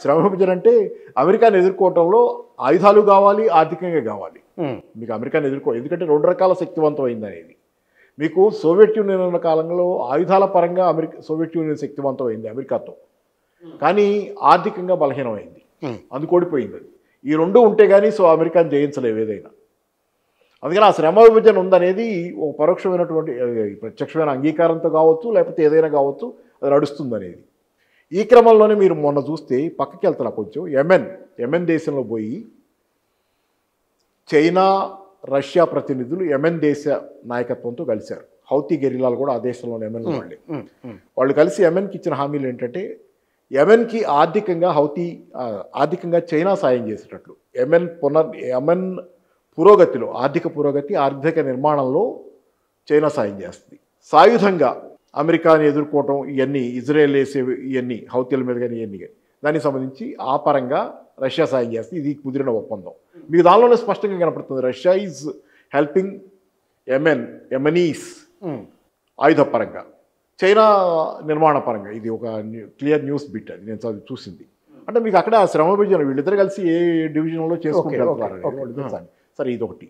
శ్రమ విభజన అంటే అమెరికాను ఎదుర్కోవటంలో ఆయుధాలు కావాలి, ఆర్థికంగా కావాలి. మీకు అమెరికాను ఎందుకంటే 2 రకాల శక్తివంతం అనేది. మీకు సోవియట్ యూనియన్ ఉన్న కాలంలో ఆయుధాల పరంగా సోవియట్ యూనియన్ శక్తివంతమైంది అమెరికాతో, కానీ ఆర్థికంగా బలహీనమైంది, అందుకోడిపోయింది. అది ఈ 2 ఉంటే కానీ అమెరికాను జయించలేవు ఏదైనా. అందుకని ఆ శ్రమ విభజన ఉందనేది ఒక పరోక్షమైనటువంటి ప్రత్యక్షమైన అంగీకారంతో కావచ్చు, లేకపోతే ఏదైనా కావచ్చు, అది నడుస్తుంది అనేది. ఈ క్రమంలోనే మీరు మొన్న చూస్తే పక్కకి వెళ్తున్నా కొంచెం, యెమెన్ దేశంలో పోయి చైనా, రష్యా ప్రతినిధులు యెమెన్ దేశ నాయకత్వంతో కలిశారు. హౌతీ గెరిలాలు కూడా ఆ దేశంలోని యెమెన్ వాళ్ళే. వాళ్ళు కలిసి యెమెన్కి ఇచ్చిన హామీలు ఏంటంటే, యెమెన్కి ఆర్థికంగా చైనా సాయం చేసేటట్లు, యెమెన్ పురోగతిలో, ఆర్థిక నిర్మాణంలో చైనా సాయం చేస్తుంది. సాయుధంగా అమెరికాని ఎదుర్కోవటం, ఇవన్నీ ఇజ్రాయెల్ వేసేవి, ఇవన్నీ హౌతీల మీద కానీ ఇవన్నీ కానీ దానికి సంబంధించి ఆ పరంగా రష్యా సాయం చేస్తుంది. ఇది కుదిరిన ఒప్పందం. మీకు దానిలోనే స్పష్టంగా కనపడుతుంది, రష్యా ఈజ్ హెల్పింగ్ యెమెనీస్ ఆయుధ పరంగా, చైనా నిర్మాణ పరంగా. ఇది ఒక క్లియర్ న్యూస్ బిట్, అది నేను చూసింది. అంటే మీకు అక్కడ శ్రమ విభజన వీళ్ళిద్దరు కలిసి ఏ డివిజన్లో చేసుకుంటారు. సరే, ఇదొకటి.